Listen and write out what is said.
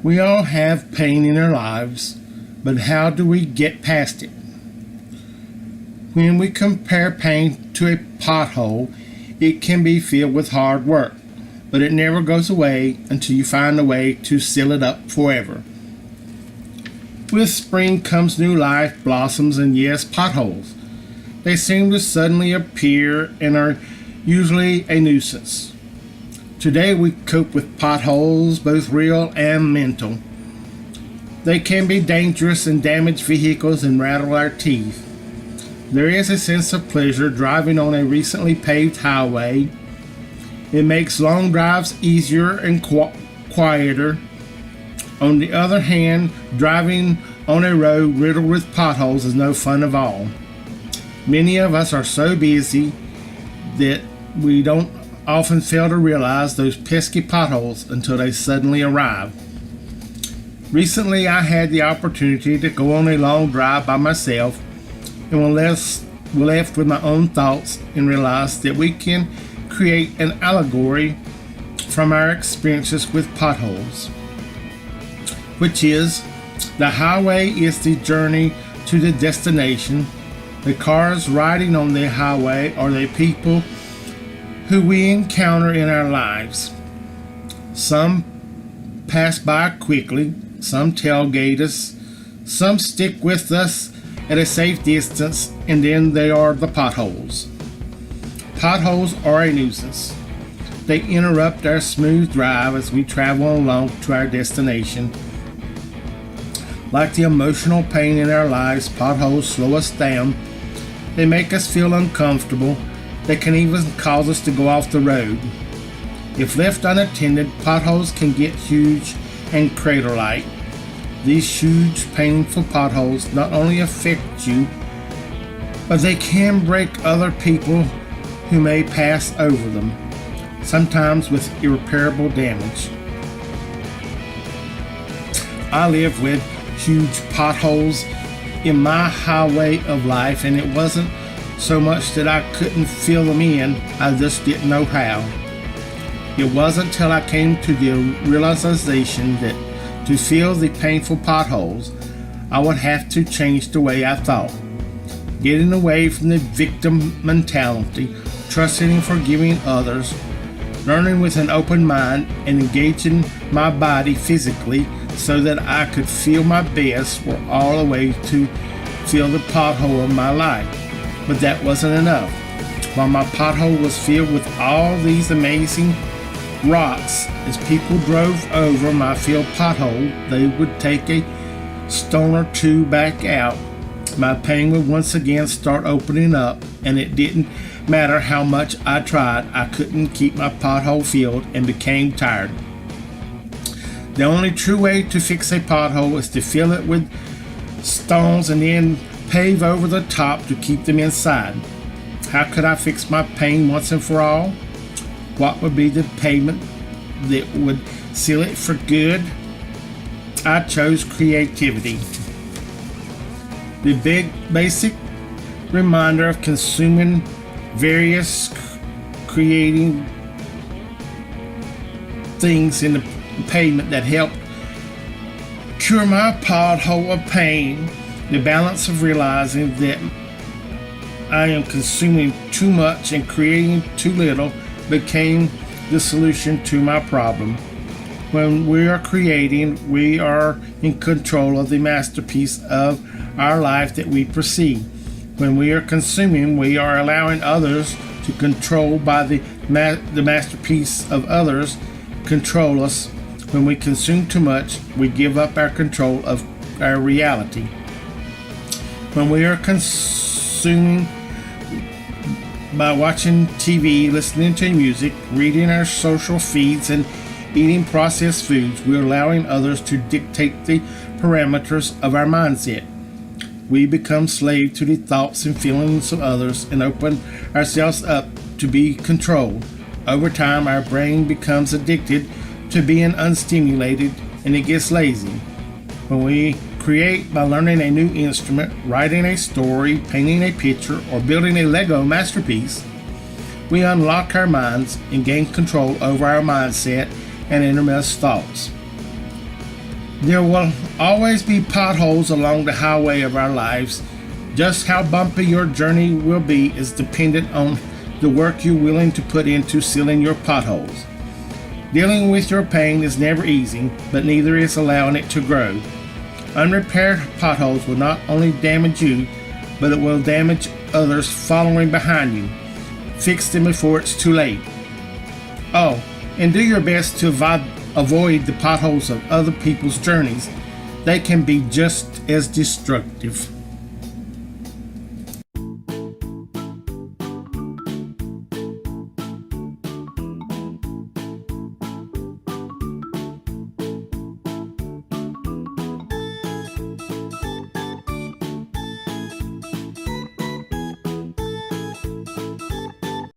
We all have pain in our lives, but how do we get past it? When we compare pain to a pothole, it can be filled with hard work, but it never goes away until you find a way to seal it up forever. With spring comes new life, blossoms, and yes, potholes. They seem to suddenly appear and are usually a nuisance. Today we cope with potholes, both real and mental. They can be dangerous and damage vehicles and rattle our teeth. There is a sense of pleasure driving on a recently paved highway. It makes long drives easier and quieter. On the other hand, driving on a road riddled with potholes is no fun at all. Many of us are so busy that we don't often fail to realize those pesky potholes until they suddenly arrive. Recently, I had the opportunity to go on a long drive by myself and was left with my own thoughts and realized that we can create an allegory from our experiences with potholes, which is the highway is the journey to the destination. The cars riding on the highway are the people who we encounter in our lives. Some pass by quickly, some tailgate us, some stick with us at a safe distance, and then there are the potholes. Potholes are a nuisance. They interrupt our smooth drive as we travel along to our destination. Like the emotional pain in our lives, potholes slow us down. They make us feel uncomfortable. They can even cause us to go off the road. If left unattended, potholes can get huge and crater-like. These huge, painful potholes not only affect you, but they can break other people who may pass over them, sometimes with irreparable damage. I live with huge potholes in my highway of life, and it wasn't so much that I couldn't fill them in, I just didn't know how. It wasn't until I came to the realization that to fill the painful potholes, I would have to change the way I thought. Getting away from the victim mentality, trusting and forgiving others, learning with an open mind, and engaging my body physically so that I could feel my best were all a way to fill the pothole of my life. But that wasn't enough. While my pothole was filled with all these amazing rocks, as people drove over my filled pothole, they would take a stone or two back out. My pain would once again start opening up, and it didn't matter how much I tried, I couldn't keep my pothole filled and became tired. The only true way to fix a pothole is to fill it with stones and then pave over the top to keep them inside. How could I fix my pain once and for all? What would be the pavement that would seal it for good? I chose creativity. The basic reminder of consuming various creating things in the pavement that helped cure my pothole of pain. The balance of realizing that I am consuming too much and creating too little became the solution to my problem. When we are creating, we are in control of the masterpiece of our life that we perceive. When we are consuming, we are allowing others to control by the masterpiece of others control us. When we consume too much, we give up our control of our reality. When we are consuming by watching TV, listening to music, reading our social feeds, and eating processed foods, we're allowing others to dictate the parameters of our mindset. We become slave to the thoughts and feelings of others and open ourselves up to be controlled. Over time, our brain becomes addicted to being unstimulated, and it gets lazy. When we create by learning a new instrument, writing a story, painting a picture, or building a Lego masterpiece, we unlock our minds and gain control over our mindset and innermost thoughts. There will always be potholes along the highway of our lives. Just how bumpy your journey will be is dependent on the work you're willing to put into sealing your potholes. Dealing with your pain is never easy, but neither is allowing it to grow. Unrepaired potholes will not only damage you, but it will damage others following behind you. Fix them before it's too late. Oh, and do your best to avoid the potholes of other people's journeys. They can be just as destructive.